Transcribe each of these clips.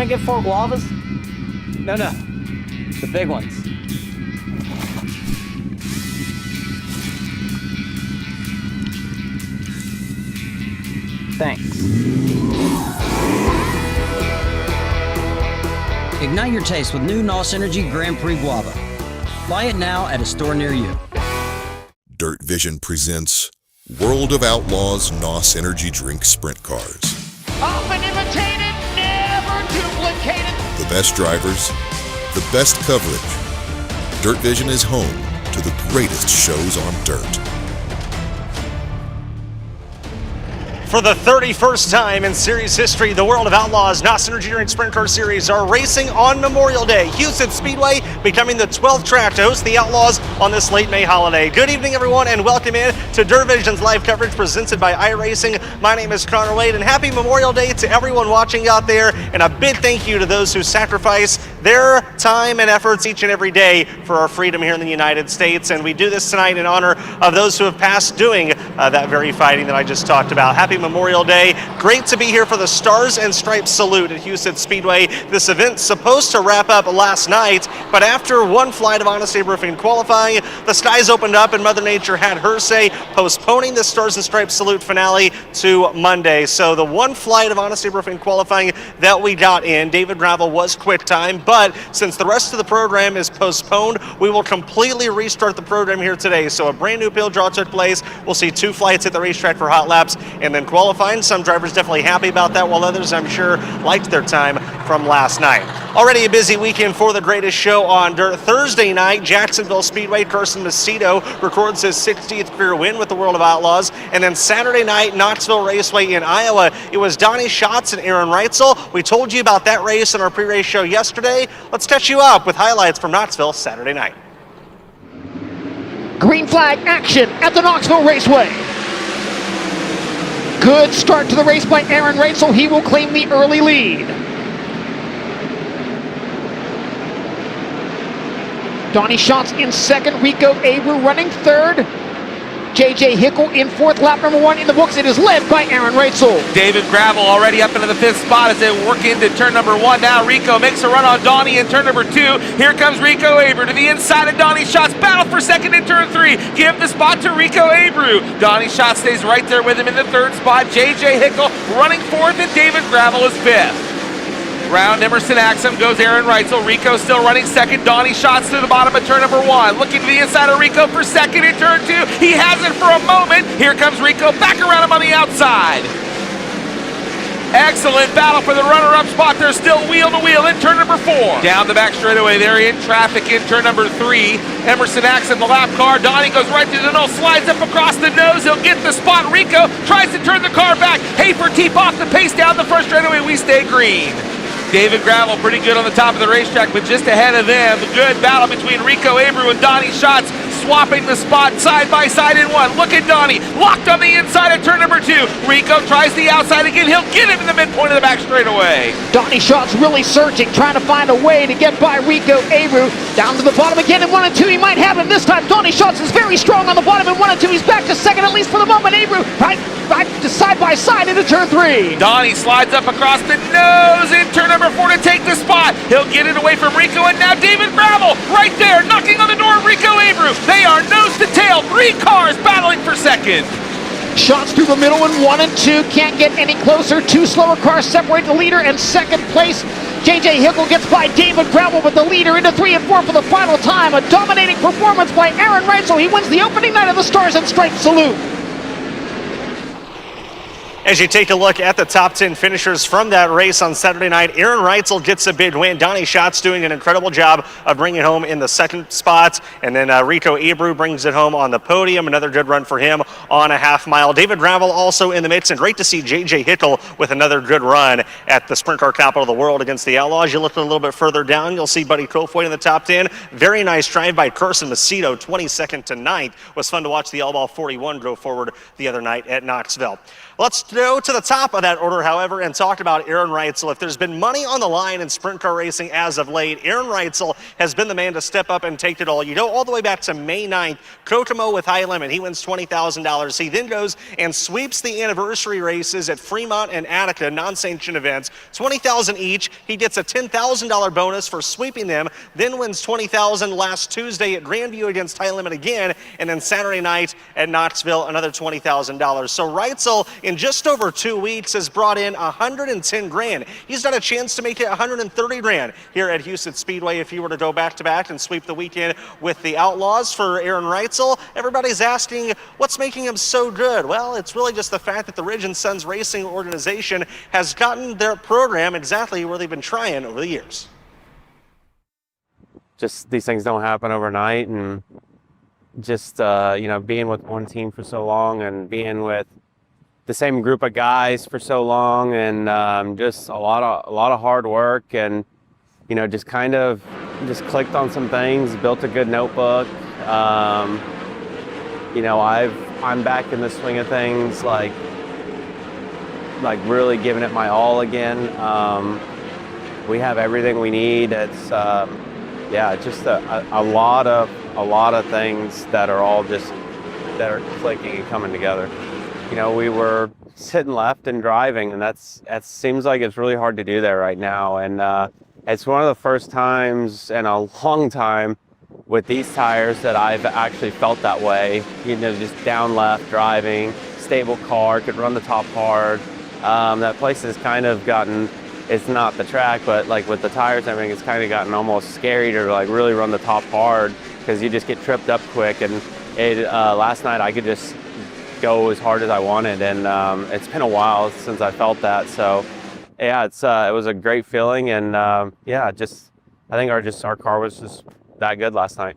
I get 4 guavas? No, the big ones. Thanks. Ignite your taste with new NOS Energy Grand Prix Guava. Buy it now at a store near you. DIRTVision presents World of Outlaws NOS Energy Drink Sprint Cars. Often imitated, never duplicated. The best drivers, the best coverage. DIRTVision is home to the greatest shows on dirt. For the 31st time in series history, the World of Outlaws NOS Energy Drink Sprint Car Series are racing on Memorial Day. Huset Speedway becoming the 12th track to host the Outlaws on this late May holiday. Good evening, everyone, and welcome in to DIRTVision's live coverage presented by iRacing. My name is Connor Wade, and happy Memorial Day to everyone watching out there, and a big thank you to those who sacrifice their time and efforts each and every day for our freedom here in the United States. And we do this tonight in honor of those who have passed doing that very fighting that I just talked about. Happy Memorial Day. Great to be here for the Stars and Stripes salute at Huset Speedway. This event's supposed to wrap up last night, but after one flight of honest air roofing qualifying, the skies opened up and Mother Nature had her say, postponing the Stars and Stripes salute finale to Monday. So the one flight of honest air roofing qualifying that we got in, David Gravel was quick time, but since the rest of the program is postponed, we will completely restart the program here today. So a brand new pale draw took place. We'll see 2 flights at the racetrack for hot laps and then qualifying. Some drivers definitely happy about that, while others, I'm sure, liked their time from last night. Already a busy weekend for the greatest show on dirt. Thursday night, Jacksonville Speedway, Carson Macedo records his 60th career win with the World of Outlaws. And then Saturday night, Knoxville Raceway in Iowa, it was Donnie Schatz and Aaron Reitzel. We told you about that race in our pre-race show yesterday. Let's catch you up with highlights from Knoxville Saturday night. Green flag action at the Knoxville Raceway. Good start to the race by Aaron Reitzel. He will claim the early lead. Donnie Schatz in second, Rico Abreu running third. J.J. Hickel in fourth, lap number 1 in the books. It is led by Aaron Reitzel. David Gravel already up into the 5th spot as they work into turn number 1. Now Rico makes a run on Donnie in turn number 2. Here comes Rico Abreu to the inside of Donnie Schatz. Battle for second in turn 3. Give the spot to Rico Abreu. Donnie Schatz stays right there with him in the 3rd spot. J.J. Hickel running 4th, and David Gravel is 5th. Round Emerson Axum goes Aaron Reitzel. Rico still running second. Donnie Schatz to the bottom of turn number 1. Looking to the inside of Rico for second in turn 2. He has it for a moment. Here comes Rico back around him on the outside. Excellent battle for the runner-up spot. They're still wheel to wheel in turn number 4. Down the back straightaway, they're in traffic in turn number 3. Emerson Axum, the lap car. Donnie goes right through the nose, slides up across the nose. He'll get the spot. Rico tries to turn the car back. Haferteep off the pace down the first straightaway. We stay green. David Gravel pretty good on the top of the racetrack, but just ahead of them, the good battle between Rico Abreu and Donnie Schatz, swapping the spot side by side in one. Look at Donnie, locked on the inside of turn number 2. Rico tries the outside again. He'll get him in the midpoint of the back straightaway. Donnie Schatz really searching, trying to find a way to get by Rico Abreu. Down to the bottom again in 1 and 2. He might have him this time. Donnie Schatz is very strong on the bottom in 1 and 2. He's back to second, at least for the moment. Abreu right to side by side into turn 3. Donnie slides up across the nose in turn number 4 to take the spot. He'll get it away from Rico, and now David Gravel right there, knocking on the door of Rico Abreu. They are nose to tail, 3 cars battling for second. Shots through the middle in 1 and 2. Can't get any closer. 2 slower cars separate the leader and second place. J.J. Hickel gets by David Gravel with the leader into 3 and 4 for the final time. A dominating performance by Aaron Reitzel. He wins the opening night of the Stars and Stripes salute. As you take a look at the top 10 finishers from that race on Saturday night, Aaron Reitzel gets a big win. Donnie Schatz doing an incredible job of bringing it home in the second spot. And then Rico Abreu brings it home on the podium. Another good run for him on a half mile. David Gravel also in the mix, and great to see J.J. Hickel with another good run at the sprint car capital of the world against the Outlaws. You look a little bit further down, you'll see Buddy Kofoid in the top 10. Very nice drive by Carson Macedo, 22nd to 9th. Was fun to watch the All-Ball 41 go forward the other night at Knoxville. Let's go to the top of that order, however, and talk about Aaron Reitzel. If there's been money on the line in sprint car racing as of late, Aaron Reitzel has been the man to step up and take it all. You go all the way back to May 9th, Kokomo with High Limit. He wins $20,000. He then goes and sweeps the anniversary races at Fremont and Attica, non-sanctioned events, $20,000 each. He gets a $10,000 bonus for sweeping them, then wins $20,000 last Tuesday at Grandview against High Limit again, and then Saturday night at Knoxville, another $20,000. So Reitzel, in just over 2 weeks, has brought in $110,000. He's got a chance to make it $130,000 here at Huset Speedway if he were to go back-to-back and sweep the weekend with the Outlaws. For Aaron Reitzel, everybody's asking, what's making him so good? Well, it's really just the fact that the Ridge & Sons Racing organization has gotten their program exactly where they've been trying over the years. Just these things don't happen overnight, and just being with one team for so long and being with the same group of guys for so long, and just a lot of hard work, and just kind of clicked on some things, built a good notebook. I'm back in the swing of things, like really giving it my all again. We have everything we need. It's just a lot of things that are all that are clicking and coming together. We were sitting left and driving, and that seems like it's really hard to do that right now. And it's one of the first times in a long time with these tires that I've actually felt that way. Just down left driving, stable car, could run the top hard. That place has kind of gotten, it's not the track, but like with the tires and everything, it's kind of gotten almost scary to like really run the top hard, because you just get tripped up quick. And last night I could just go as hard as I wanted, and it's been a while since I felt that. So yeah, it was a great feeling, and I think our car was just that good last night.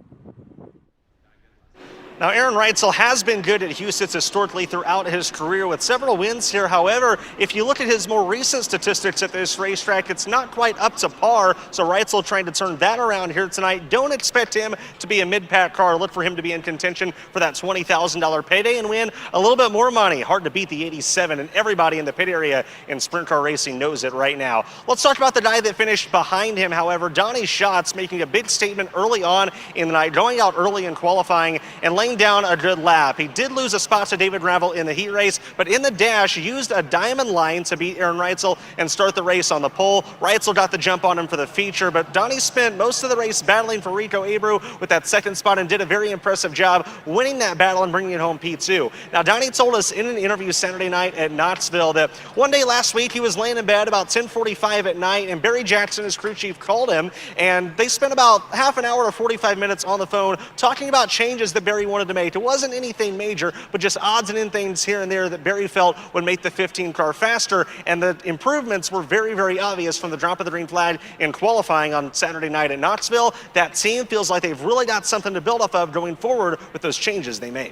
Now, Aaron Reitzel has been good at Huset historically throughout his career with several wins here. However, if you look at his more recent statistics at this racetrack, it's not quite up to par. So Reitzel trying to turn that around here tonight. Don't expect him to be a mid-pack car. Look for him to be in contention for that $20,000 payday and win a little bit more money. Hard to beat the 87, and everybody in the pit area in sprint car racing knows it right now. Let's talk about the guy that finished behind him, however. Donnie Schatz making a big statement early on in the night, going out early in qualifying and laying down a good lap. He did lose a spot to David Ravel in the heat race, but in the dash used a diamond line to beat Aaron Reitzel and start the race on the pole. Reitzel got the jump on him for the feature, but Donnie spent most of the race battling for Rico Abreu with that second spot and did a very impressive job winning that battle and bringing it home P2. Now, Donnie told us in an interview Saturday night at Knoxville that one day last week he was laying in bed about 10:45 at night, and Barry Jackson, his crew chief, called him, and they spent about half an hour or 45 minutes on the phone talking about changes that Barry wanted to make. It wasn't anything major, but just odds and ends things here and there that Barry felt would make the 15 car faster, and the improvements were very, very obvious from the drop of the green flag in qualifying on Saturday night at Knoxville. That team feels like they've really got something to build off of going forward with those changes they made.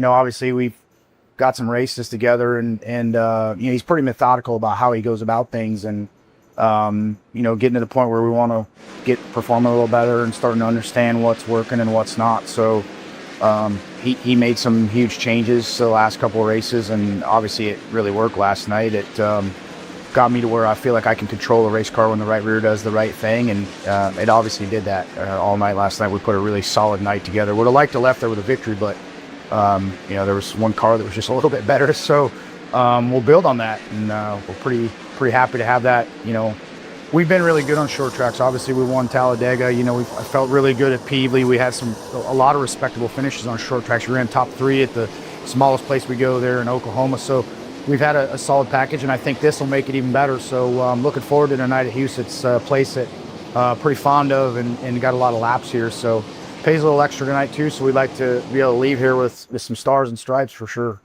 Obviously we've got some races together, and he's pretty methodical about how he goes about things, and getting to the point where we want to perform a little better and starting to understand what's working and what's not. So he made some huge changes the last couple of races, and obviously it really worked last night. It got me to where I feel like I can control a race car when the right rear does the right thing, and it obviously did that all night last night. We put a really solid night together. Would have liked to left there with a victory, but there was one car that was just a little bit better. So we'll build on that, and we're pretty happy to have that. We've been really good on short tracks. Obviously, we won Talladega. I felt really good at Peevely. We had a lot of respectable finishes on short tracks. We ran top 3 at the smallest place we go there in Oklahoma. So we've had a solid package, and I think this will make it even better. So I'm looking forward to tonight at Huset's place that pretty fond of, and got a lot of laps here. So pays a little extra tonight too. So we'd like to be able to leave here with some stars and stripes for sure.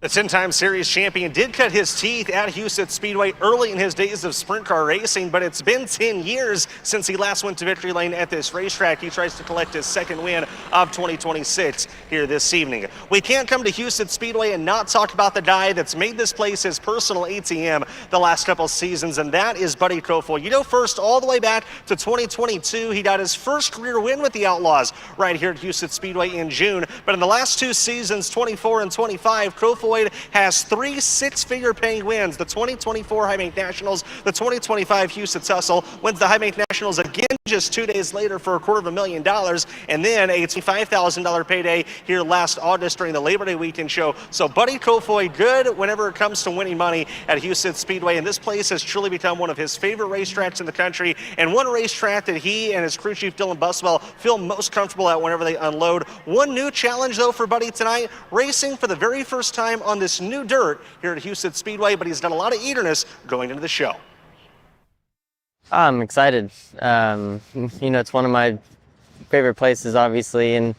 The 10-time series champion did cut his teeth at Huset Speedway early in his days of sprint car racing, but it's been 10 years since he last went to victory lane at this racetrack. He tries to collect his second win of 2026 here this evening. We can't come to Huset Speedway and not talk about the guy that's made this place his personal ATM the last couple seasons, and that is Buddy Kofoid. You know, first all the way back to 2022, he got his first career win with the Outlaws right here at Huset Speedway in June, but in the last two seasons, 24 and 25, Kofoid has 3 six-figure paying wins. The 2024 High Bank Nationals, the 2025 Huset Tussle, wins the High Bank Nationals again just 2 days later for $250,000, and then a $5,000 payday here last August during the Labor Day weekend show. So Buddy Kofoid good whenever it comes to winning money at Huset Speedway, and this place has truly become one of his favorite racetracks in the country, and one racetrack that he and his crew chief Dylan Buswell feel most comfortable at whenever they unload. One new challenge though for Buddy tonight, racing for the very first time on this new dirt here at Huset Speedway, but he's done a lot of eagerness going into the show. I'm excited. You know, it's one of my favorite places, obviously, and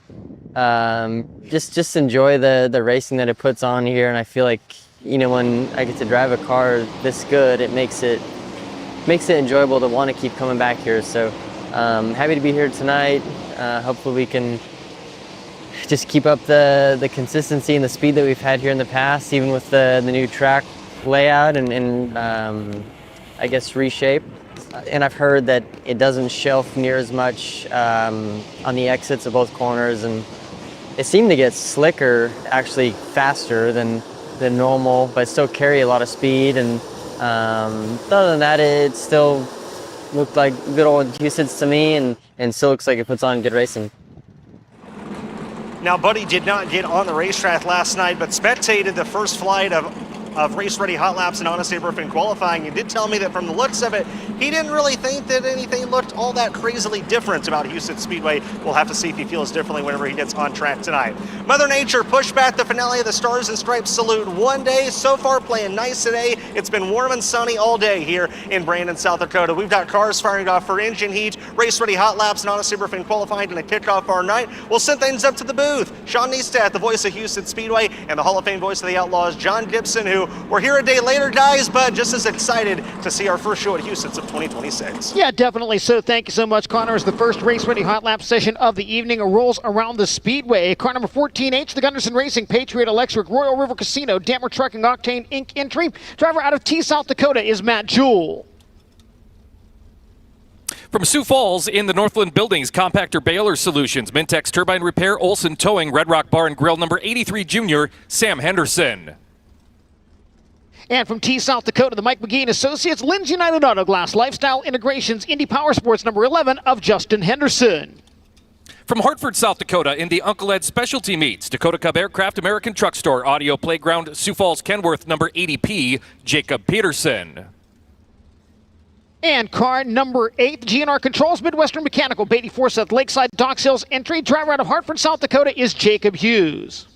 just enjoy the racing that it puts on here. And I feel like, you know, when I get to drive a car this good, it makes it enjoyable to want to keep coming back here. So happy to be here tonight. Hopefully we can just keep up the consistency and the speed that we've had here in the past, even with the new track layout and I guess reshape. And I've heard that it doesn't shelf near as much on the exits of both corners, and it seemed to get slicker, actually faster than normal, but still carry a lot of speed. And other than that, it still looked like good old Husets to me, and still looks like it puts on good racing. Now, Buddy did not get on the racetrack last night, but spectated the first flight of race-ready hot laps and honestly in qualifying. He did tell me that from the looks of it, he didn't really think that anything looked all that crazily different about Huset Speedway. We'll have to see if he feels differently whenever he gets on track tonight. Mother Nature pushed back the finale of the Stars and Stripes Salute one day. So far, playing nice today. It's been warm and sunny all day here in Brandon, South Dakota. We've got cars firing off for engine heat, race-ready hot laps, and honestly qualifying, and a kickoff our night. We'll send things up to the booth. Sean Neistat, the voice of Huset Speedway, and the Hall of Fame voice of the Outlaws, John Gibson, who we're here a day later, guys, but just as excited to see our first show at Huset's of 2026. Yeah, definitely so. Thank you so much, Connor. As the first race-ready hot lap session of the evening rolls around the Speedway. Car number 14H, the Gunderson Racing, Patriot Electric, Royal River Casino, Dammer Trucking, Octane Inc. entry. Driver out of T, South Dakota is Matt Jewell. From Sioux Falls in the Northland Buildings, Compactor Baler Solutions, Mintex Turbine Repair, Olson Towing, Red Rock Bar and Grill, number 83 Junior, Sam Henderson. And from T, South Dakota, the Mike McGee and Associates, Lynn's United Auto Glass, Lifestyle Integrations, Indy Power Sports, number 11 of Justin Henderson. From Hartford, South Dakota, in the Uncle Ed Specialty Meats, Dakota Cub Aircraft, American Truck Store, Audio Playground, Sioux Falls, Kenworth, number 80P, Jacob Peterson. And car number 8, the GNR Controls, Midwestern Mechanical, Beatty Forsyth, Lakeside Dock Sales entry. Driver out of Hartford, South Dakota is Jacob Hughes.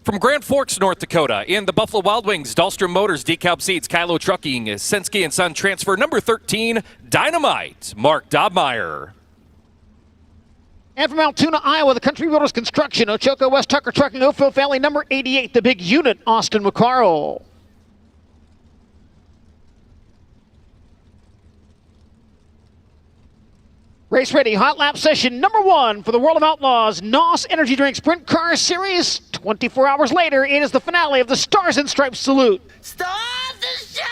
From Grand Forks, North Dakota, in the Buffalo Wild Wings, Dahlstrom Motors, DeKalb Seats, Kylo Trucking, Senske & Son Transfer, number 13, Dynamite, Mark Dobmeyer. And from Altoona, Iowa, the Country Builders Construction, Ochoco West Tucker Trucking, Oakville Valley, number 88, the Big Unit, Austin McCarl. Race ready, hot lap session number 1 for the World of Outlaws NOS Energy Drink Sprint Car Series. 24 hours later, it is the finale of the Stars and Stripes Salute. Start the show!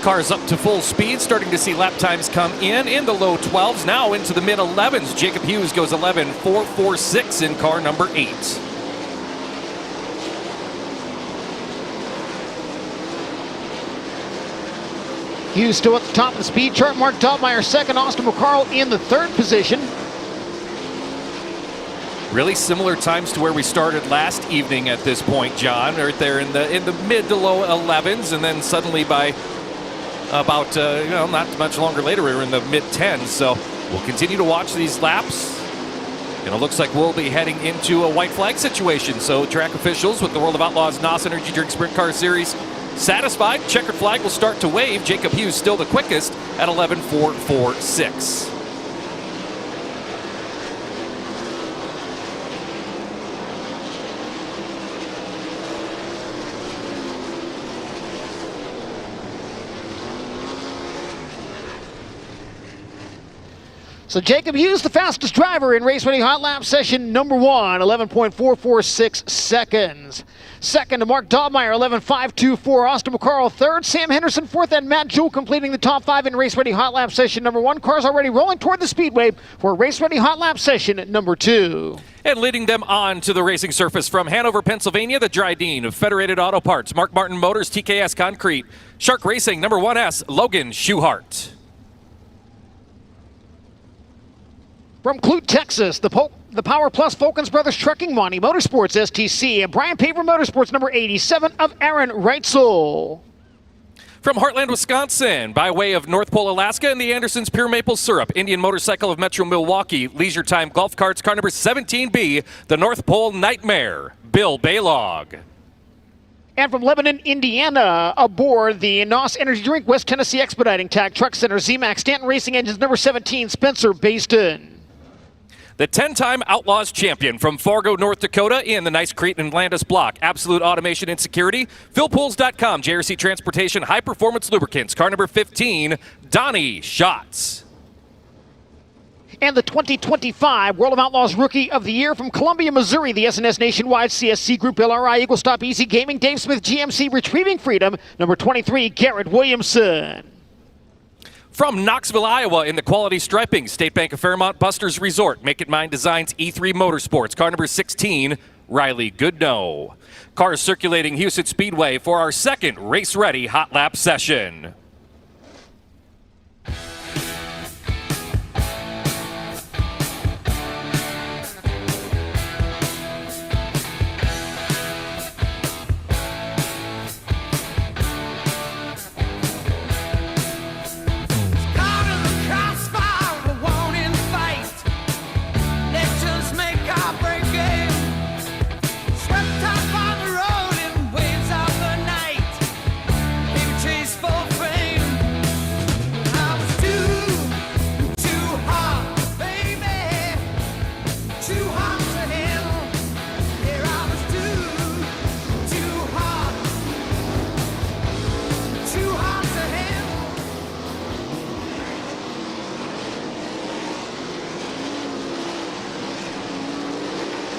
Cars up to full speed, starting to see lap times come in the low 12s, now into the mid 11s. Jacob Hughes goes 11.446 in car number 8. Hughes still at the top of the speed chart. Mark Dobmeyer second, Austin McCarl in the third position. Really similar times to where we started last evening at this point, John, right there in the mid to low 11s, and then suddenly by about not much longer later we were in the mid 10s. So we'll continue to watch these laps, and it looks like we'll be heading into a white flag situation. So track officials with the World of Outlaws NOS Energy Drink Sprint Car Series satisfied. Checkered flag will start to wave. Jacob Hughes still the quickest at 11.446. So Jacob Hughes, the fastest driver in Race Ready Hot Lap session number 1, 11.446 seconds. Second to Mark Dobmeyer, 11.524. Austin McCarl third. Sam Henderson fourth, and Matt Jewell completing the top 5 in Race Ready Hot Lap session number 1. Cars already rolling toward the Speedway for Race Ready Hot Lap session number 2. And leading them on to the racing surface from Hanover, Pennsylvania, the Dryden of Federated Auto Parts, Mark Martin Motors, TKS Concrete, Shark Racing, number 1S, Logan Schuhart. From Clute, Texas, the Power Plus Volkins Brothers Trucking, Monty Motorsports STC, and Brian Paver Motorsports, number 87 of Aaron Reitzel. From Heartland, Wisconsin, by way of North Pole, Alaska, and the Andersons Pure Maple Syrup, Indian Motorcycle of Metro Milwaukee, Leisure Time Golf Carts, car number 17B, the North Pole Nightmare, Bill Baylog. And from Lebanon, Indiana, aboard the NOS Energy Drink West Tennessee Expediting Tag Truck Center, ZMAX Stanton Racing Engines, number 17, Spencer Baston. The 10-time Outlaws champion from Fargo, North Dakota in the Nice Crete and Landis block. Absolute Automation and Security. PhilPools.com, JRC Transportation, High Performance Lubricants. Car number 15, Donnie Schatz. And the 2025 World of Outlaws Rookie of the Year from Columbia, Missouri, the SNS Nationwide, CSC Group, LRI, Eagle Stop, Easy Gaming, Dave Smith, GMC, Retrieving Freedom, number 23, Garrett Williamson. From Knoxville, Iowa, in the Quality Striping, State Bank of Fairmont, Buster's Resort, Make It Mine Designs, E3 Motorsports, car number 16, Riley Goodnow. Cars circulating Huset Speedway for our second race-ready hot lap session.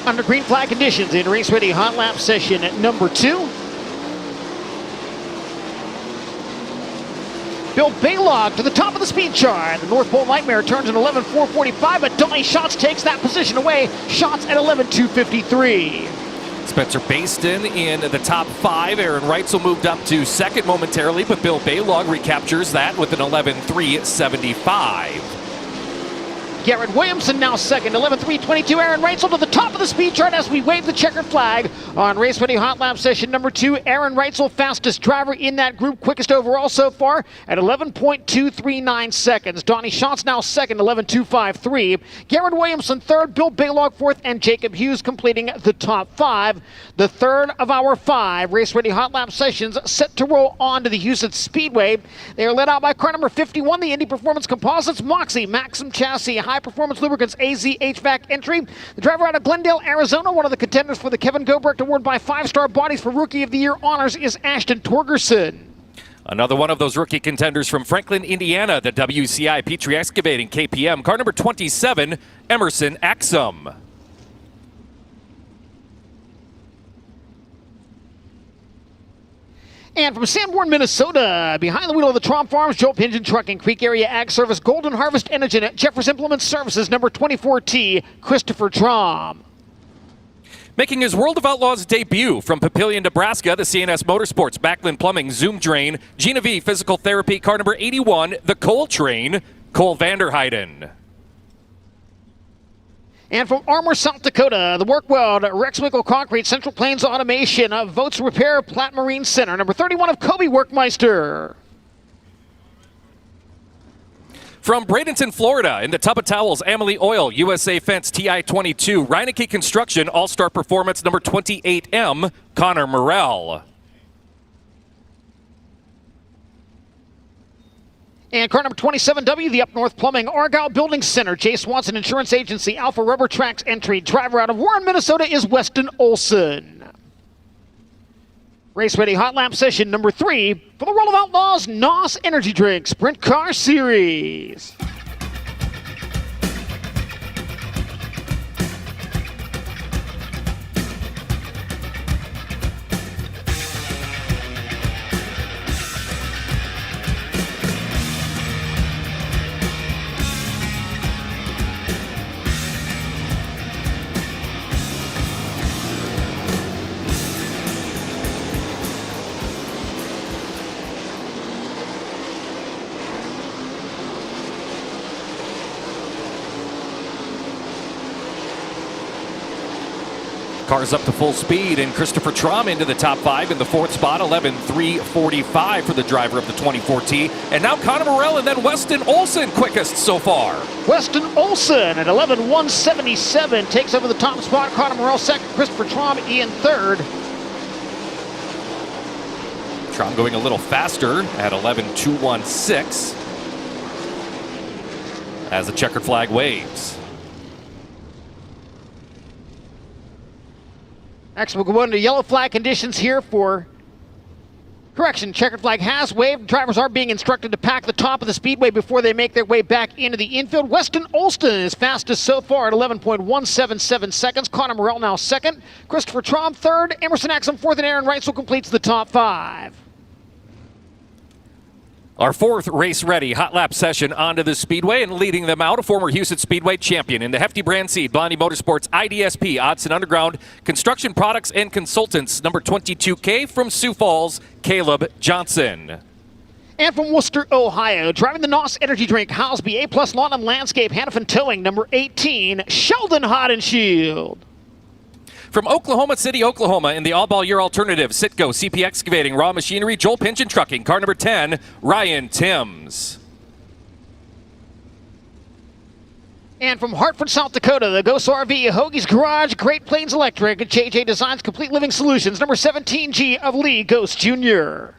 Under green flag conditions in Race Ready Hot Lap session at number 2. Bill Baylog to the top of the speed chart. The North Pole Nightmare turns in 11.445, but Donnie Schatz takes that position away. Schatz at 11.253. Spencer Baston in the top 5. Aaron Reitzel moved up to second momentarily, but Bill Baylog recaptures that with an 11.375. Garrett Williamson now second, 11.322. Aaron Reitzel to the top of the speed chart as we wave the checkered flag on Race Ready Hot Lap session number 2. Aaron Reitzel, fastest driver in that group, quickest overall so far at 11.239 seconds. Donnie Schatz now second, 11.253. Garrett Williamson third, Bill Baylog fourth, and Jacob Hughes completing the top 5. The third of our 5 Race Ready Hot Lap sessions set to roll on to the Huset Speedway. They are led out by car number 51, the Indy Performance Composites, Moxie, Maxim Chassis, High Performance Lubricants, AZ HVAC entry. The driver out of Glendale, Arizona, one of the contenders for the Kevin Gobrecht Award by 5-Star Bodies for Rookie of the Year honors is Ashton Torgerson. Another one of those rookie contenders from Franklin, Indiana, the WCI Petrie Excavating KPM, car number 27, Emerson Axum. And from Sanborn, Minnesota, behind the wheel of the Tromp Farms, Joe Pigeon Trucking, Creek Area Ag Service, Golden Harvest Engine, Jeffers Implement Services, number 24T, Christopher Trom. Making his World of Outlaws debut from Papillion, Nebraska, the CNS Motorsports, Backlund Plumbing, Zoom Drain, Gina V Physical Therapy, car number 81, the Cole Train, Cole Vanderheiden. And from Armour, South Dakota, the Workweld, Rex Winkle Concrete, Central Plains Automation, Votes Repair, Platte Marine Center. Number 31 of Kobe Workmeister. From Bradenton, Florida, in the Tub of Towels, Amalie Oil, USA Fence, TI-22, Reineke Construction, All-Star Performance, number 28M, Connor Morrell. And car number 27W, the Up North Plumbing, Argyle Building Center, Jay Swanson Insurance Agency, Alpha Rubber Tracks entry. Driver out of Warren, Minnesota is Weston Olson. Race ready hot lap session number 3 for the World of Outlaws NOS Energy Drink Sprint Car Series. Cars up to full speed, and Christopher Traum into the top 5 in the 4th spot, 11:3:45 for the driver of the 24T. And now Connor Morrell and then Weston Olson quickest so far. Weston Olson at 11:177 takes over the top spot. Connor Morrell second, Christopher Traum in third. Traum going a little faster at 11:216 as the checkered flag waves. Next, we'll go into yellow flag conditions here for correction. Checkered flag has waved. Drivers are being instructed to pack the top of the speedway before they make their way back into the infield. Weston Olson is fastest so far at 11.177 seconds. Connor Morrell now second. Christopher Traum third. Emerson Axum fourth, and Aaron Reitzel completes the top 5. Our 4th race-ready hot lap session onto the speedway, and leading them out, a former Huset Speedway champion in the Hefty Brand Seed, Blondie Motorsports, IDSP, Odds and Underground, Construction Products and Consultants, number 22K from Sioux Falls, Caleb Johnson. And from Worcester, Ohio, driving the NOS Energy Drink, Houseby, A+ Lawn and Landscape, Hannafin Towing, number 18, Sheldon Hodenshield. From Oklahoma City, Oklahoma, in the all-ball year alternative, Sitco, CP Excavating, Raw Machinery, Joel Pinch and Trucking, car number 10, Ryan Timms. And from Hartford, South Dakota, the Ghost RV, Hoagie's Garage, Great Plains Electric, JJ Designs, Complete Living Solutions, number 17G of Lee Ghost Jr.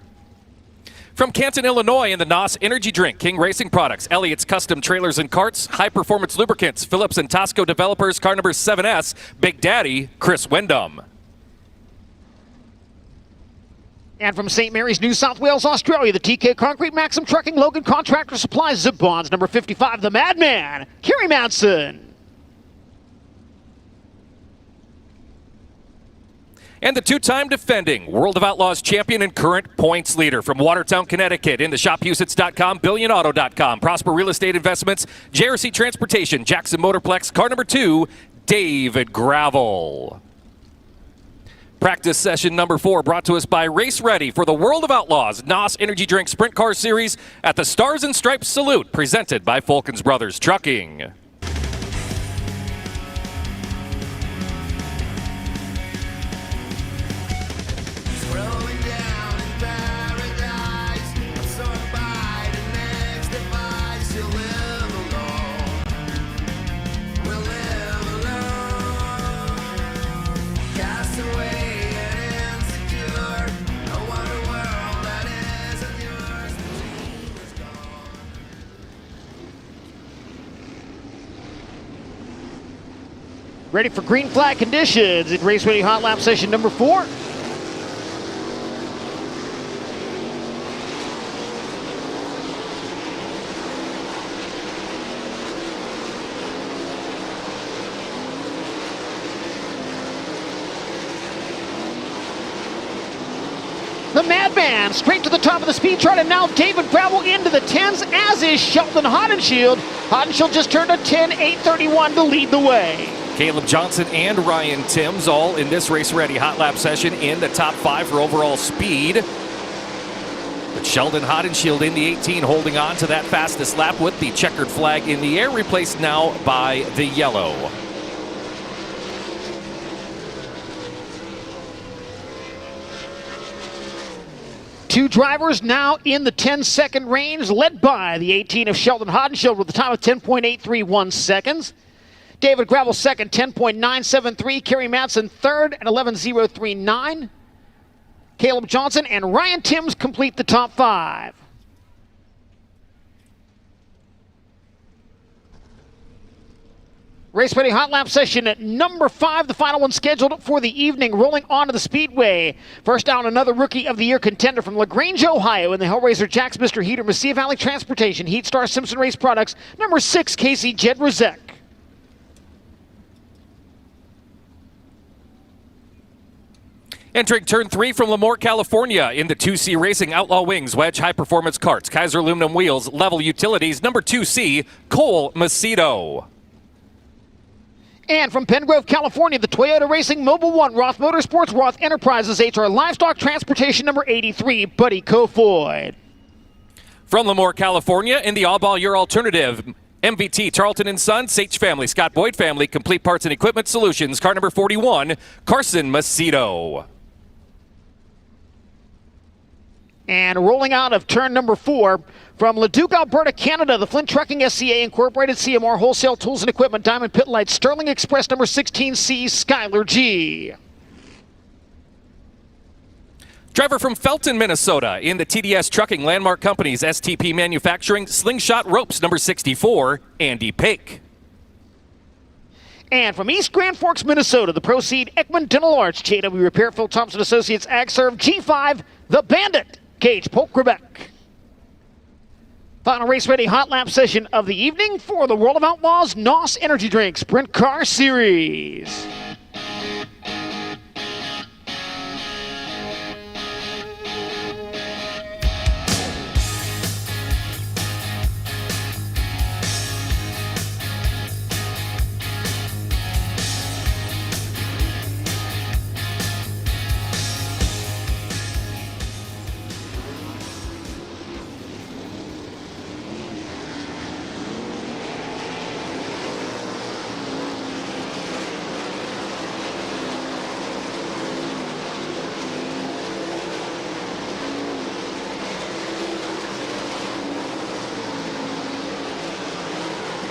From Canton, Illinois, in the NOS Energy Drink, King Racing Products, Elliott's Custom Trailers and Carts, High Performance Lubricants, Phillips and Tosco Developers, car number 7S, Big Daddy, Chris Wyndham. And from St. Mary's, New South Wales, Australia, the TK Concrete, Maxim Trucking, Logan Contractor Supplies, Zip Bonds, number 55, the Madman, Kerry Madsen. And the 2-time defending World of Outlaws champion and current points leader from Watertown, Connecticut, in the ShopHusets.com, BillionAuto.com, Prosper Real Estate Investments, JRC Transportation, Jackson Motorplex, car number 2, David Gravel. Practice session number 4 brought to us by Race Ready for the World of Outlaws NOS Energy Drink Sprint Car Series at the Stars and Stripes Salute, presented by Fulkins Brothers Trucking. Ready for green flag conditions in Race Ready Hot Lap Session number 4. The Madman straight to the top of the speed chart, and now David Gravel into the 10s, as is Sheldon Hodenshield. Hodenshield just turned a 10.831 to lead the way. Caleb Johnson and Ryan Timms all in this race-ready hot lap session in the top 5 for overall speed. But Sheldon Hodenshield in the 18 holding on to that fastest lap with the checkered flag in the air, replaced now by the yellow. Two drivers now in the 10-second range, led by the 18 of Sheldon Hodenshield with a time of 10.831 seconds. David Gravel second, 10.973. Kerry Madsen third at 11.039. Caleb Johnson and Ryan Timms complete the top five. Race Ready Hot Lap session at number 5, the final one scheduled for the evening, rolling onto the Speedway. First down, another Rookie of the Year contender from LaGrange, Ohio, in the Hellraiser Jack's Mr. Heater, Mesilla Valley Transportation, Heat Star Simpson Race Products, number 6, Casey Jedrzejek. Entering turn 3 from Lemoore, California, in the 2C Racing Outlaw Wings, Wedge High Performance Karts, Kaiser Aluminum Wheels, Level Utilities, number 2C, Cole Macedo. And from Pengrove, California, the Toyota Racing Mobile One, Roth Motorsports, Roth Enterprises, HR Livestock Transportation, number 83, Buddy Kofoid. From Lemoore, California, in the All-Ball Your Alternative, MVT, Charlton & Sons, H Family, Scott Boyd Family, Complete Parts and Equipment Solutions, car number 41, Carson Macedo. And rolling out of turn number 4, from Leduc, Alberta, Canada, the Flint Trucking SCA Incorporated, CMR Wholesale Tools and Equipment, Diamond Pit Lights, Sterling Express, number 16C, Skylar G. Driver from Felton, Minnesota, in the TDS Trucking Landmark Companies, STP Manufacturing, Slingshot Ropes, number 64, Andy Pake. And from East Grand Forks, Minnesota, the Proceed Ekman Dental Arts, JW Repair, Phil Thompson Associates, AgServe, G5, the Bandit, Gage Polk, Quebec. Final Race Ready Hot Lap session of the evening for the World of Outlaws NOS Energy Drink Sprint Car Series.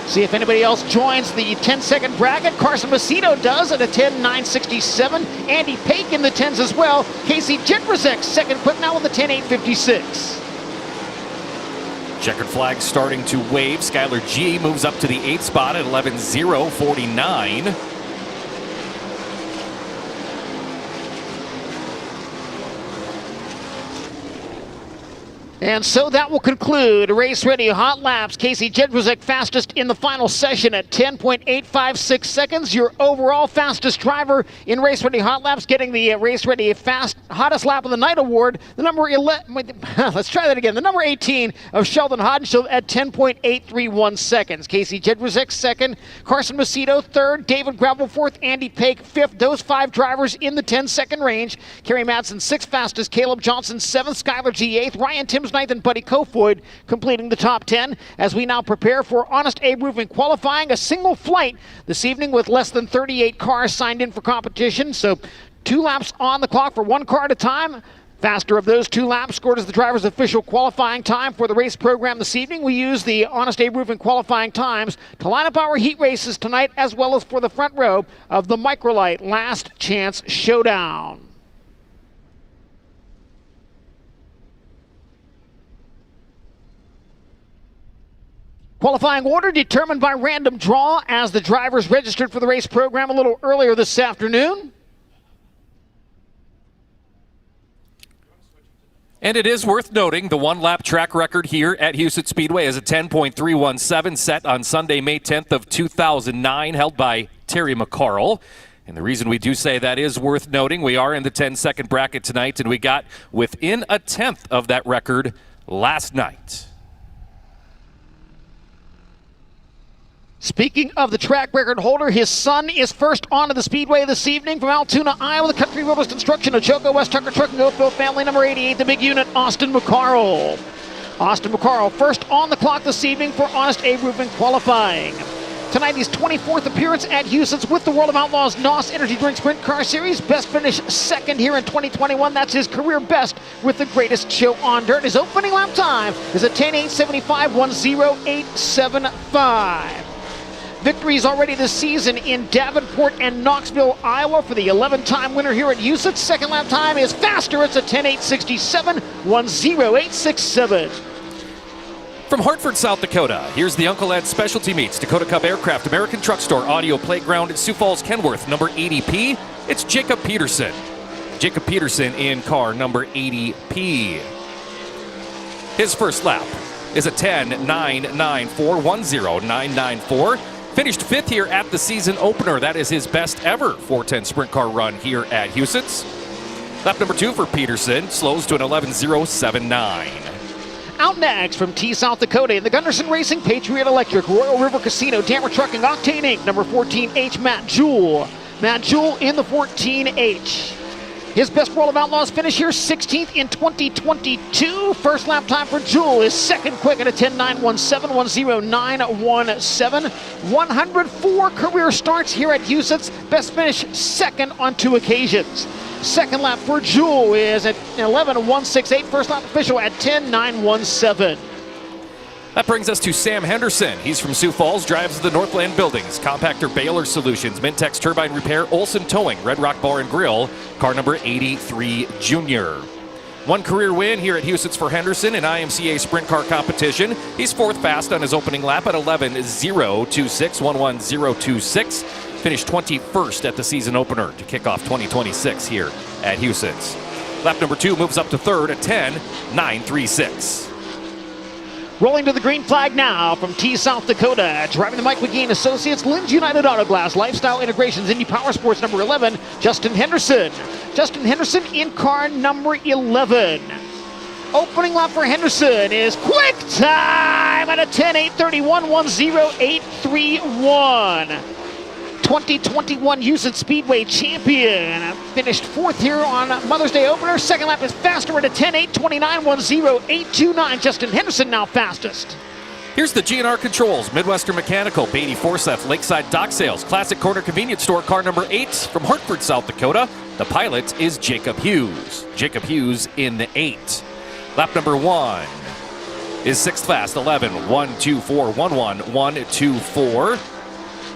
See if anybody else joins the 10-second bracket. Carson Macedo does at a 10.967. Andy Pake in the 10s as well. Casey Jedrzejek second, quick now with a 10.856. Checkered flag starting to wave. Skylar G moves up to the 8th spot at 11.049. And so that will conclude Race Ready Hot Laps. Casey Jedrzejek fastest in the final session at 10.856 seconds. Your overall fastest driver in Race Ready Hot Laps, getting the Race Ready Hottest Lap of the Night award. The number 11, let's try that again. The number 18 of Sheldon Hodenshield at 10.831 seconds. Casey Jedrzejek second, Carson Macedo third, David Gravel fourth, Andy Pake fifth. Those 5 drivers in the 10-second range. Kerry Madsen sixth fastest, Caleb Johnson seventh, Skylar G eighth, Ryan Timms ninth, and Buddy Kofoid completing the top 10 as we now prepare for Honest Abe Roofing qualifying, a single flight this evening with less than 38 cars signed in for competition. So 2 laps on the clock for 1 car at a time. Faster of those 2 laps scored as the driver's official qualifying time for the race program this evening. We use the Honest Abe Roofing qualifying times to line up our heat races tonight, as well as for the front row of the Microlight Last Chance Showdown. Qualifying order determined by random draw as the drivers registered for the race program a little earlier this afternoon. And it is worth noting the 1-lap track record here at Huset Speedway is a 10.317 set on Sunday, May 10th of 2009, held by Terry McCarl. And the reason we do say that is worth noting, we are in the 10-second bracket tonight, and we got within a tenth of that record last night. Speaking of the track record holder, his son is first onto the Speedway this evening from Altoona, Iowa. The Country Roaders Construction, Ochoco West Tucker Trucking Oakville family, number 88, the big unit, Austin McCarl. Austin McCarl first on the clock this evening for Honest Abe Roofing qualifying. Tonight, his 24th appearance at Huset's with the World of Outlaws NOS Energy Drink Sprint Car Series. Best finish second here in 2021. That's his career best with the greatest show on dirt. His opening lap time is a 10:8.75, 1:08.75. Victories already this season in Davenport and Knoxville, Iowa for the 11-time winner here at Huset. Second lap time is faster. It's a 10:8.67, 1:08.67. From Hartford, South Dakota, here's the Uncle Ed Specialty Meats, Dakota Cup Aircraft, American Truck Store, Audio Playground, Sioux Falls, Kenworth, number 80P. It's Jacob Peterson. Jacob Peterson in car number 80P. His first lap is a 10:9.94, 1:09.94. Finished fifth here at the season opener. That is his best ever 410 sprint car run here at Huset's. Lap number 2 for Peterson slows to an 11:0.79. Out next from T, South Dakota in the Gunderson Racing, Patriot Electric, Royal River Casino, Dammer Trucking, Octane Inc., number 14H, Matt Jewell. Matt Jewell in the 14H. His best World of Outlaws finish here, 16th in 2022. First lap time for Jewell is second quick at a 10:9.17, 1:09.17. 104 career starts here at Huset's. Best finish second on 2 occasions. Second lap for Jewell is at 11:168. First lap official at 10:9.17. That brings us to Sam Henderson. He's from Sioux Falls, drives the Northland Buildings, Compactor Baylor Solutions, Mintex Turbine Repair, Olson Towing, Red Rock Bar and Grill, car number 83 Junior. One career win here at Huset's for Henderson in IMCA sprint car competition. He's fourth fast on his opening lap at 11:026, 1:1026. Finished 21st at the season opener to kick off 2026 here at Huset's. Lap number 2 moves up to third at 10:936. Rolling to the green flag now from T, South Dakota. Driving the Mike McGee and Associates, Lynn's United Auto Glass, Lifestyle Integrations, Indy Power Sports, number 11, Justin Henderson. Justin Henderson in car number 11. Opening lap for Henderson is quick time at a 10:8.31, 1:08.31. 2021 Huset Speedway champion. Finished fourth here on Mother's Day opener. Second lap is faster at a 10:8.29, 1:08.29. Justin Henderson now fastest. Here's the GNR Controls, Midwestern Mechanical, Beatty Forsyth, Lakeside Dock Sales, Classic Corner Convenience Store, car number 8 from Hartford, South Dakota. The pilot is Jacob Hughes. Jacob Hughes in the 8. Lap number 1 is sixth fast, 11:124, 1:1.124.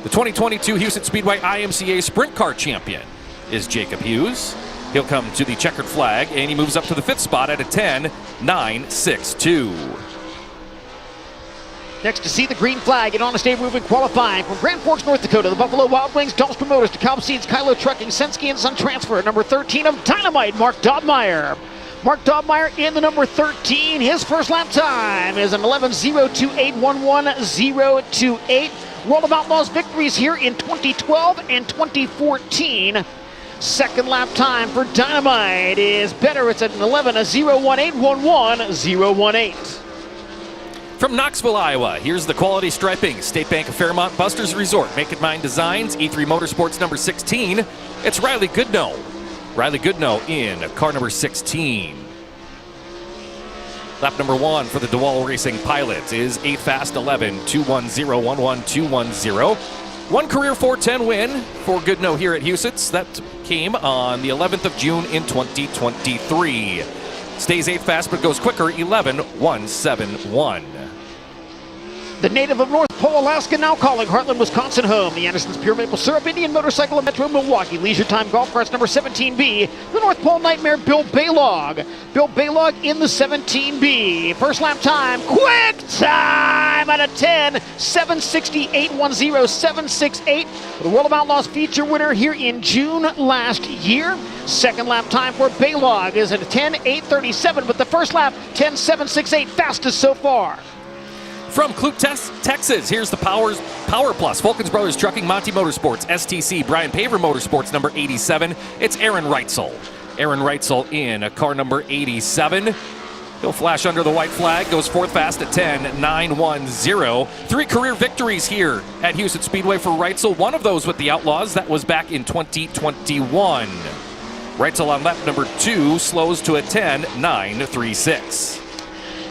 The 2022 Huset Speedway IMCA Sprint Car Champion is Jacob Hughes. He'll come to the checkered flag, and he moves up to the 5th spot at a 10:962. Next to see the green flag in Honest Abe Moving qualifying from Grand Forks, North Dakota, the Buffalo Wild Wings, Dobbs Promoters, DeKalb Seeds, Kylo Trucking, Senske and Son Transfer, number 13 of Dynamite, Mark Dobmeyer. Mark Dobmeyer in the number 13. His first lap time is an 11:028, 1:1028. World of Outlaws victories here in 2012 and 2014. Second lap time for Dynamite is better. It's at an 11:018, 1:1018. From Knoxville, Iowa, here's the quality striping. State Bank of Fairmont, Buster's Resort, Make It Mine Designs, E3 Motorsports number 16. It's Riley Goodnow. Riley Goodnow in car number 16. Lap number 1 for the DeWall Racing Pilots is 8 fast, 11:210, 1:1210. One career 410 win for Goodnow here at Huset's. That came on the 11th of June in 2023. Stays 8 fast but goes quicker, 11:171. The native of North Pole, Alaska, now calling Heartland, Wisconsin home. The Anderson's Pure Maple Syrup Indian Motorcycle of Metro Milwaukee. Leisure Time Golf Carts number 17B. The North Pole Nightmare, Bill Baylog. Bill Baylog in the 17B. First lap time, quick time at a 10:768, 1:0768. The World of Outlaws feature winner here in June last year. Second lap time for Baylog is at a 10:837, but the first lap, 10:768, fastest so far. From Clute, Texas, here's the Power Plus, Fulkins Brothers Trucking, Monty Motorsports, STC, Brian Paver Motorsports, number 87. It's Aaron Reitzel. Aaron Reitzel in car number 87. He'll flash under the white flag, goes fourth fast at 10:910. 3 career victories here at Huset Speedway for Reitzel. One of those with the Outlaws. That was back in 2021. Reitzel on lap number 2 slows to a 10:936.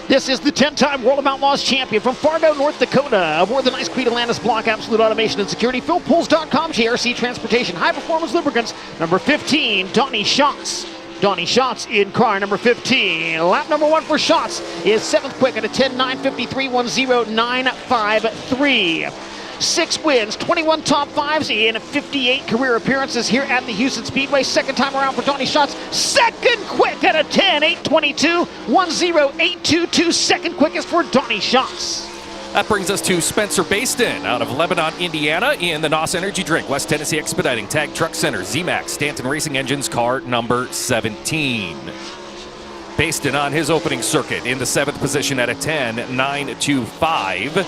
This is the 10-time World of Outlaws champion from Fargo, North Dakota. Aboard the Nice Creed Atlantis Block, Absolute Automation and Security, PhilPools.com, JRC Transportation, High Performance Lubricants, number 15, Donnie Schatz. Donnie Schatz in car number 15. Lap number 1 for Schatz is 7th quick at a 10:9:53.10953. 6 wins, 21 top 5s in 58 career appearances here at the Huset Speedway. Second time around for Donnie Schatz. Second quick at a 10:8:22.10822. Second quickest for Donnie Schatz. That brings us to Spencer Baston out of Lebanon, Indiana in the NOS Energy Drink. West Tennessee Expediting, Tag Truck Center, ZMAX, Stanton Racing Engines, car number 17. Baston on his opening circuit in the 7th position at a 10:9:25.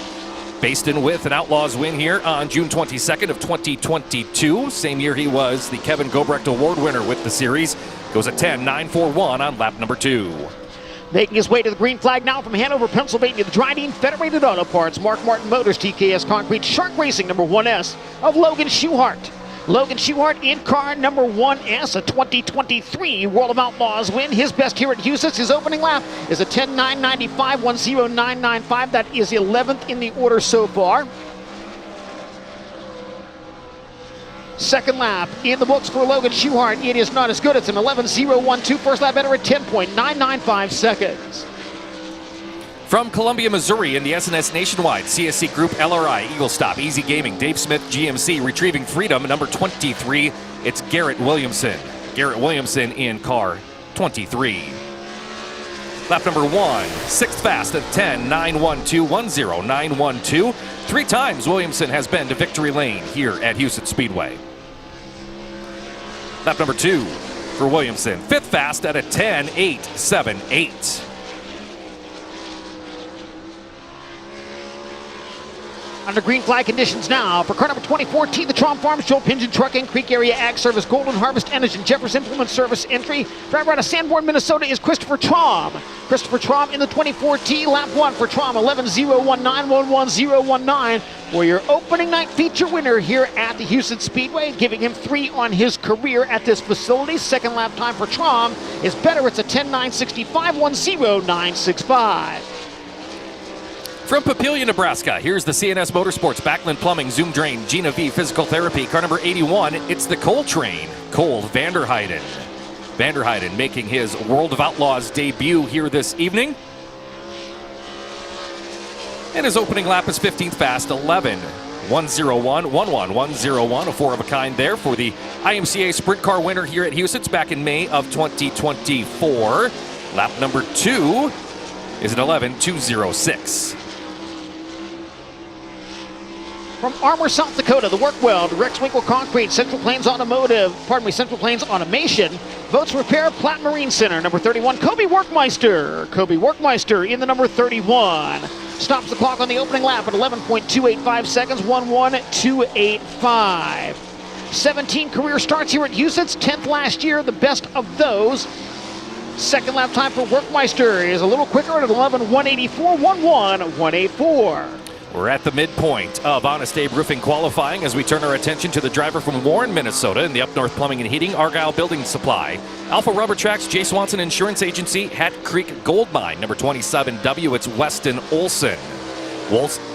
Baston with an Outlaws win here on June 22nd of 2022. Same year he was the Kevin Gobrecht Award winner with the series. Goes a 10:9:41 on lap number 2. Making his way to the green flag now from Hanover, Pennsylvania, the Dryden Federated Auto Parts, Mark Martin Motors, TKS Concrete, Shark Racing, number 1S of Logan Schuhart. Logan Schuhart in car number 1S, a 2023 World of Outlaws win. His best here at Huset. His opening lap is a 10:9:95.10995. That is 11th in the order so far. Second lap in the books for Logan Schuhart. It is not as good. It's an 11:012. First lap better at 10.995 seconds. From Columbia, Missouri in the SNS Nationwide, CSC Group, LRI, Eagle Stop, Easy Gaming, Dave Smith, GMC, Retrieving Freedom, number 23, it's Garrett Williamson. Garrett Williamson in car 23. Lap number 1, 6th fast at 10:9:12.10912. 3 times Williamson has been to victory lane here at Huset Speedway. Lap number 2 for Williamson, 5th fast at a 10:8:78. Under green flag conditions now for car number 2014, the Trom Farms, Joel Pingen Trucking, Creek Area Ag Service, Golden Harvest Energy, Jeffers Implement Service entry. Driver out of Sanborn, Minnesota is Christopher Trom. Christopher Trom in the 2014, lap 1 for Trom, 11:019.11019 for your opening night feature winner here at the Huset Speedway, giving him 3 on his career at this facility. Second lap time for Trom is better. It's a 10:9:65.10965. From Papillion, Nebraska, here's the CNS Motorsports, Backlund Plumbing, Zoom Drain, Gina V Physical Therapy, car number 81, it's the Cole Train, Cole Vanderheiden. Vanderheiden making his World of Outlaws debut here this evening. And his opening lap is 15th fast, 11:101.11101, a 4 of a kind there for the IMCA Sprint Car winner here at Huset's back in May of 2024. Lap number 2 is an 11:206. From Armour, South Dakota, the Workweld, Rex Winkle Concrete, Central Plains Automation, Votes Repair, Platte Marine Center, number 31, Kobe Workmeister. Kobe Workmeister in the number 31. Stops the clock on the opening lap at 11.285 seconds, 11.285. 17 career starts here at Huset's, 10th last year, the best of those. Second lap time for Workmeister is a little quicker at 11:184.11184. We're at the midpoint of Honest Abe Roofing qualifying as we turn our attention to the driver from Warren, Minnesota in the Up North Plumbing and Heating, Argyle Building Supply. Alpha Rubber Tracks, J. Swanson Insurance Agency, Hat Creek Gold Mine, number 27W, it's Weston Olson.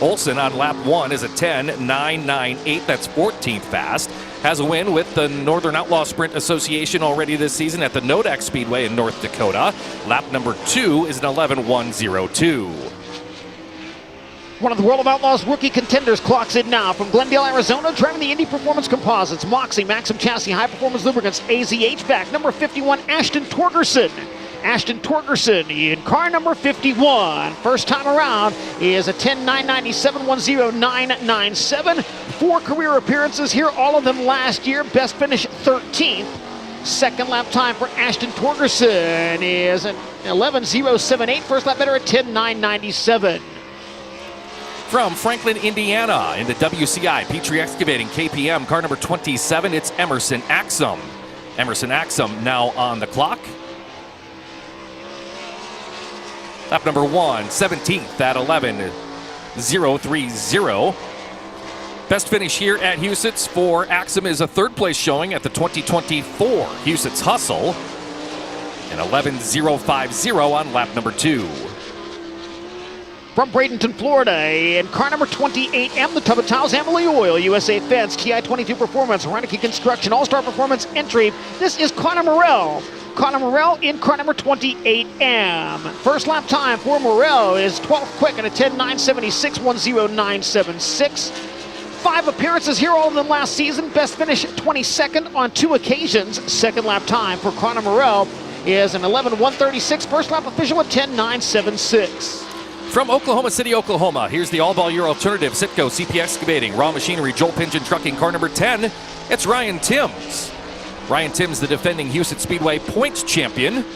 Olson on lap 1 is a 10:998, that's 14th fast. Has a win with the Northern Outlaw Sprint Association already this season at the Nodak Speedway in North Dakota. Lap number 2 is an 11:102. One of the World of Outlaws rookie contenders clocks in now from Glendale, Arizona, driving the Indy Performance Composites, Moxie, Maxim Chassis, High Performance Lubricants, AZ HVAC, number 51, Ashton Torgerson. Ashton Torgerson in car number 51. First time around is a 10:997.10997. 4 career appearances here, all of them last year. Best finish 13th. Second lap time for Ashton Torgerson is an 11:078. First lap better at 10:997. From Franklin, Indiana, in the WCI Petrie Excavating KPM, car number 27, it's Emerson Axum. Emerson Axum now on the clock. Lap number 1, 17th at 11:030. Best finish here at Huset's for Axum is a 3rd place showing at the 2024 Huset's Hustle. An 11:050 on lap number 2. From Bradenton, Florida, in car number 28M, the Tub of Towels, Amalie Oil, USA Fence, TI-22 Performance, Reineke Construction, All-Star Performance entry. This is Connor Morell. Connor Morell in car number 28M. First lap time for Morell is 12th quick at a 10.976, 10976. 5 appearances here, all of them last season. Best finish 22nd on 2 occasions. Second lap time for Connor Morell is an 11.136. First lap official at 10.976. From Oklahoma City, Oklahoma, here's the all-ball year alternative, Sitco CP Excavating, Raw Machinery, Joel Pingen Trucking, car number 10. It's Ryan Timms. Ryan Timms, the defending Huset Speedway points champion.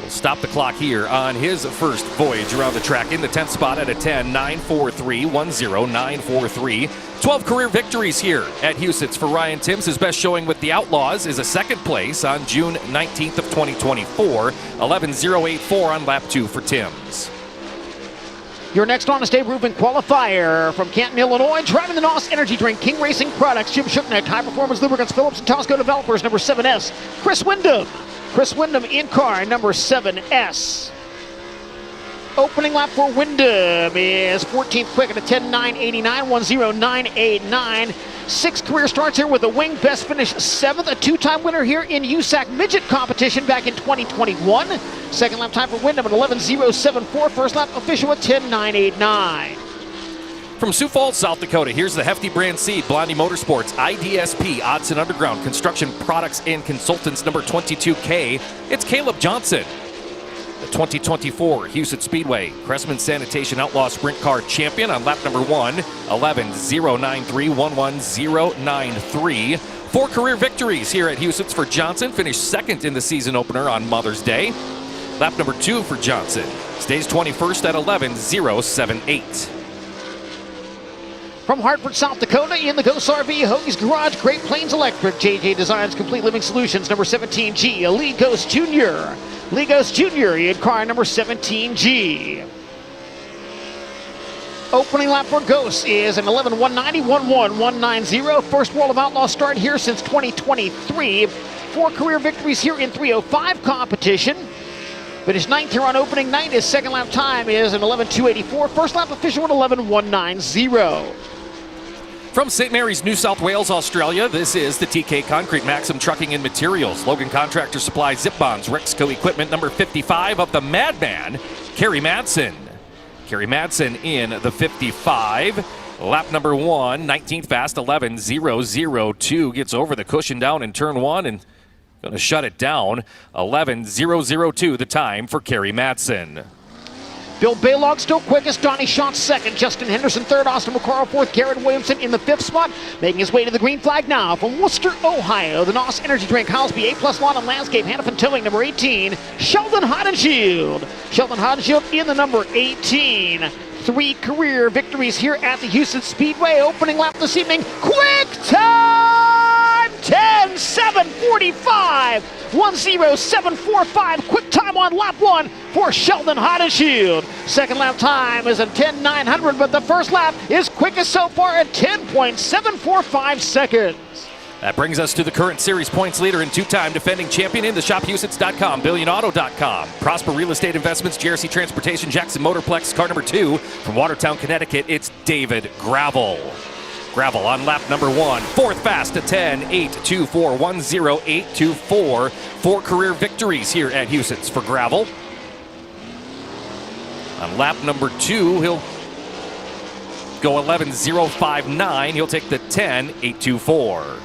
We'll stop the clock here on his first voyage around the track in the 10th spot at a 10.943, 10943. 12 career victories here at Huset's for Ryan Timms. His best showing with the Outlaws is a second place on June 19th of 2024, 11.084 on lap 2 for Timms. Your next Honest Abe Rubin qualifier from Canton, Illinois, driving the NOS Energy Drink, King Racing Products, Jim Shuknecht, High Performance Lubricants, Phillips and Tosco Developers, number 7S, Chris Wyndham. Chris Wyndham in car, number 7S. Opening lap for Wyndham is 14th quick at a 10.989, 10989. 6 career starts here with a wing. Best finish 7th, a 2-time winner here in USAC Midget competition back in 2021. Second lap time for Wyndham at 11.074. First lap official at 10.989. From Sioux Falls, South Dakota, here's the Hefty Brand Seed, Blondie Motorsports, IDSP, Odds and Underground, Construction Products and Consultants, number 22K. It's Caleb Johnson. The 2024 Huset Speedway Cressman Sanitation Outlaw Sprint Car Champion on lap number 1, 11.093, 11093. 4 career victories here at Huset's for Johnson. Finished second in the season opener on Mother's Day. Lap number 2 for Johnson. Stays 21st at 11.078. From Hartford, South Dakota, in the Ghost RV, Hoagie's Garage, Great Plains Electric, JJ Designs, Complete Living Solutions, number 17G, Lee Ghost Jr. Lee Ghost Jr. in car number 17G. Opening lap for Ghost is an 11.190, 11190. First World of Outlaw start here since 2023. 4 career victories here in 305 competition. Finished 9th here on opening night. His second lap time is an 11.284. First lap official at 11.190. From St. Mary's, New South Wales, Australia, this is the TK Concrete, Maxim Trucking and Materials, Logan Contractor Supply, Zip Bonds, Rexco Equipment, number 55 of the Madman, Kerry Madsen. Kerry Madsen in the 55. Lap number 1, 19th fast, 11.002. Gets over the cushion down in turn 1 and going to shut it down. 11.002 the time for Kerry Madsen. Bill Baylog still quickest, Donnie Schott second, Justin Henderson third, Austin McCarroll fourth, Garrett Williamson in the 5th spot, making his way to the green flag now from Worcester, Ohio, the NOS Energy Drink, Houseby, A+ Lawn and Landscape, Hannafin Towing, number 18, Sheldon Hodenshield. Sheldon Hodenshield in the number 18. 3 career victories here at the Huset Speedway. Opening lap this evening, quick time, 10.745, 10745. Quick time on lap 1 for Sheldon Hodenshield. Second lap time is a 10.900, but the first lap is quickest so far at 10.745 seconds. That brings us to the current series points leader and 2-time defending champion in the ShopHusets.com, BillionAuto.com, Prosper Real Estate Investments, JRC Transportation, Jackson Motorplex, car number 2 from Watertown, Connecticut. It's David Gravel. Gravel on lap number 1, 4th fast to 10.824, 10824. 4 career victories here at Huset's for Gravel. On lap number 2, he'll go 11.059. He'll take the 10.824.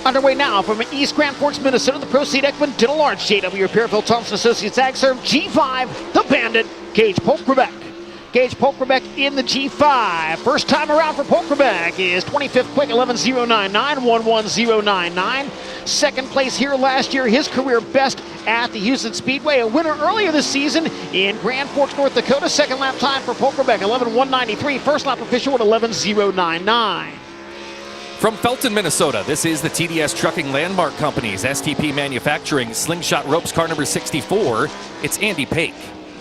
Underway now from East Grand Forks, Minnesota, the Proceed Ekman Dental Large, JW Repair, Phil Thompson Associates Ag Serve, G5, the Bandit, Gage Polk-Quebec. Gage Polk-Quebec in the G5. First time around for Polk-Quebec is 25th quick, 11.099, 11099. Second place here last year, his career best at the Huset Speedway. A winner earlier this season in Grand Forks, North Dakota. Second lap time for Polk-Quebec, 11.193. First lap official at 11.099. From Felton, Minnesota, this is the TDS Trucking Landmark Company's STP Manufacturing Slingshot Ropes, car number 64. It's Andy Pake.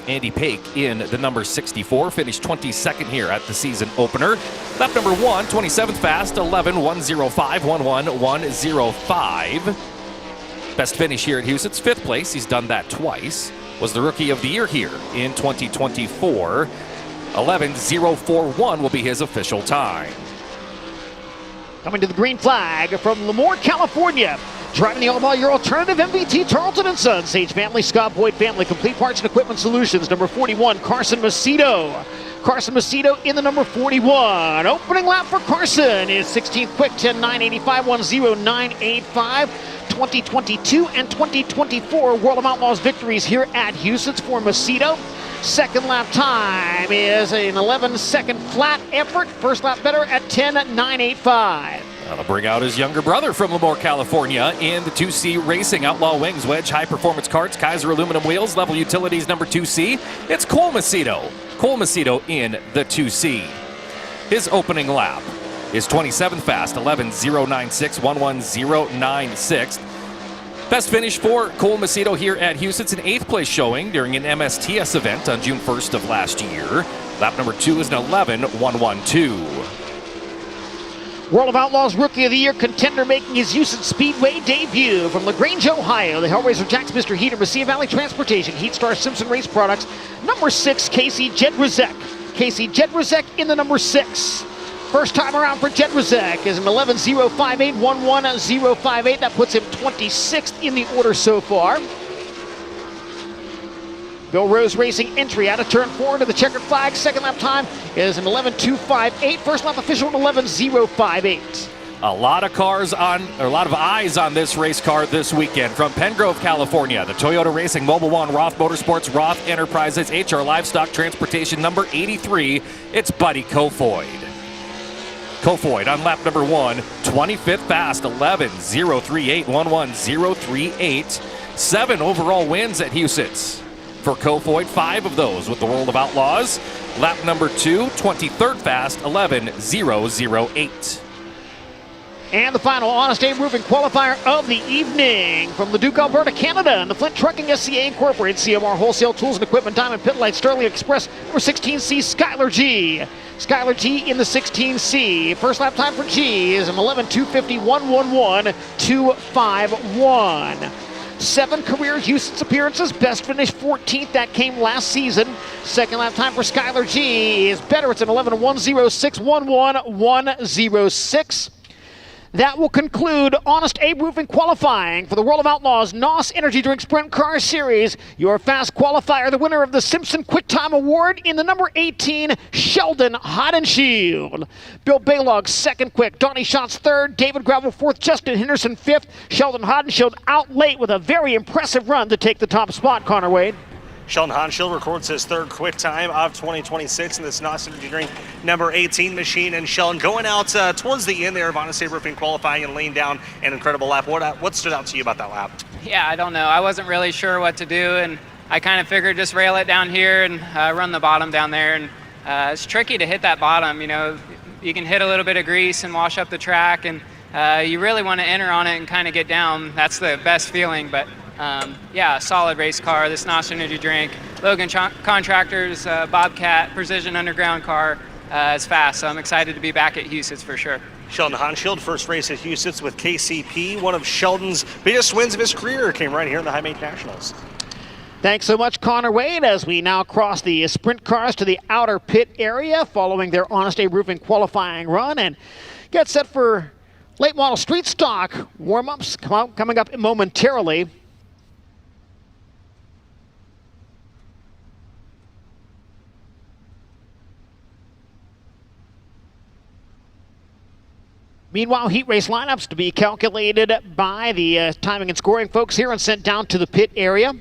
Andy Pake in the number 64, finished 22nd here at the season opener. Lap number 1, 27th fast, 11.105, 11105. Best finish here at Huset's, 5th place. He's done that twice. was the Rookie of the Year here in 2024. 11:041 will be his official time. Coming to the green flag from Lemoore, California. Driving the all-ball, your alternative MVT Tarleton & Sons, Sage Family, Scott Boyd Family, Complete Parts and Equipment Solutions, number 41, Carson Macedo. Carson Macedo in the number 41. Opening lap for Carson is 16th quick, 10.985, 1:09.85. 2022 and 2024 World of Outlaws victories here at Huset for Macedo. Second lap time is an 11-second flat effort. First lap better at 10.985. That'll bring out his younger brother from Lemoore, California in the 2C Racing. Outlaw Wings, Wedge, High Performance Carts, Kaiser Aluminum Wheels, Level Utilities number 2C. It's Cole Macedo. Cole Macedo in the 2C. His opening lap is 27th fast, 11:096, 1:1096. Best finish for Cole Macedo here at Huset's an 8th place showing during an MSTS event on June 1st of last year. Lap number 2 is an 11:112. World of Outlaws Rookie of the Year contender making his Huset Speedway debut from LaGrange, Ohio. The Hellraiser Jacks Mr. Heater, Mesilla Valley Transportation, Heat Star Simpson Race Products, number 6, Casey Jedrzak. Casey Jedrzak in the number 6. First time around for Jedrzak is an 11:058, 1:1058. That puts him 26th in the order so far. Bill Rose Racing entry out of turn 4 into the checkered flag. Second lap time is an 11:258. First lap official at 11:058. A lot of eyes on this race car this weekend. From Pengrove, California, the Toyota Racing Mobile One, Roth Motorsports, Roth Enterprises, HR Livestock Transportation number 83. It's Buddy Kofoid. Kofoid on lap number 1, 25th fast, 11:038, 1:1038. 7 overall wins at Huset's for Kofoid, 5 of those with the World of Outlaws. Lap number 2, 23rd fast, 11:008. And the final Honest Abe Roofing qualifier of the evening from Leduc, Alberta, Canada, and the Flint Trucking SCA Incorporated, CMR Wholesale Tools and Equipment, Diamond Pit Light, Sterling Express, number 16C, Skylar G. Skylar G in the 16C. First lap time for G is an 11:250, 1:11.251. 7 career Huset's appearances, best finish 14th, that came last season. Second lap time for Skylar G is better, it's an 11:106, 1:11.106. That will conclude Honest Abe Roofing qualifying for the World of Outlaws NOS Energy Drink Sprint Car Series. Your fast qualifier, the winner of the Simpson Quick Time Award in the number 18, Sheldon Hodenshield. Bill Baylog, second quick. Donnie Schatz, third. David Gravel, fourth. Justin Henderson, fifth. Sheldon Hodenshield out late with a very impressive run to take the top spot, Connor Wade. Sheldon Hodenshield records his 3rd quick time of 2026 in this NOS Energy Drink number 18 machine. And Sheldon going out towards the end there of Honest Abe Roofing qualifying and laying down an incredible lap. What stood out to you about that lap? Yeah, I don't know. I wasn't really sure what to do, and I kind of figured just rail it down here and run the bottom down there. And it's tricky to hit that bottom. You know, you can hit a little bit of grease and wash up the track, and you really want to enter on it and kind of get down. That's the best feeling, but yeah, solid race car, this NOS Energy Drink. Logan Contractors, Bobcat, Precision Underground car is fast, so I'm excited to be back at Huset's for sure. Sheldon Hodenshield, first race at Huset's with KCP. One of Sheldon's biggest wins of his career came right here in the High Main Nationals. Thanks so much, Connor Wade, as we now cross the sprint cars to the outer pit area following their Honest Abe Roofing qualifying run and get set for late model street stock warm-ups coming up momentarily. Meanwhile, heat race lineups to be calculated by the timing and scoring folks here and sent down to the pit area.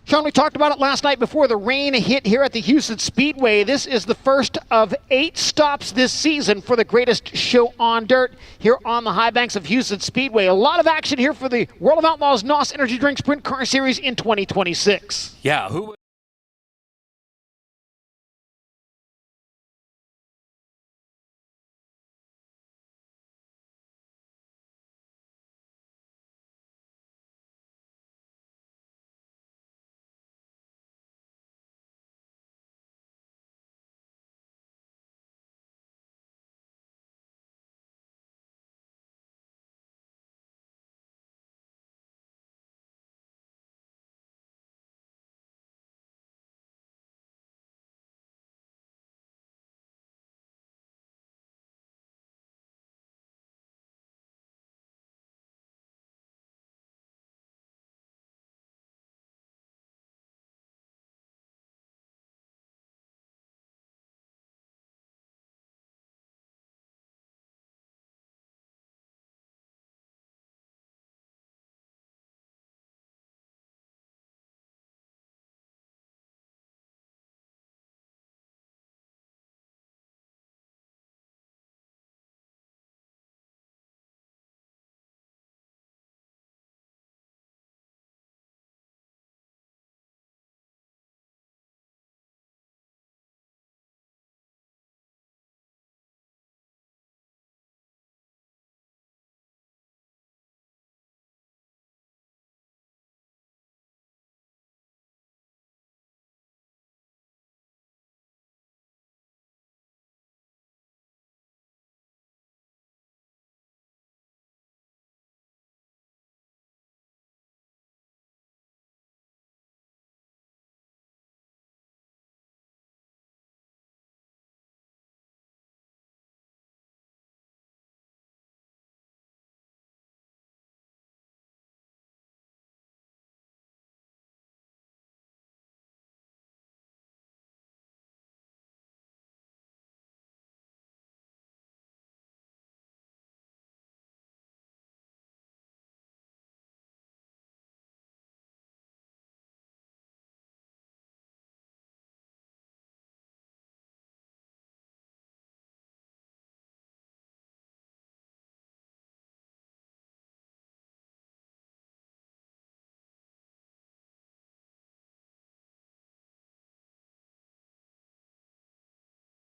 Sean, we talked about it last night before the rain hit here at the Huset Speedway. This is the first of 8 stops this season for the greatest show on dirt here on the high banks of Huset Speedway. A lot of action here for the World of Outlaws NOS Energy Drink Sprint Car Series in 2026. Yeah, who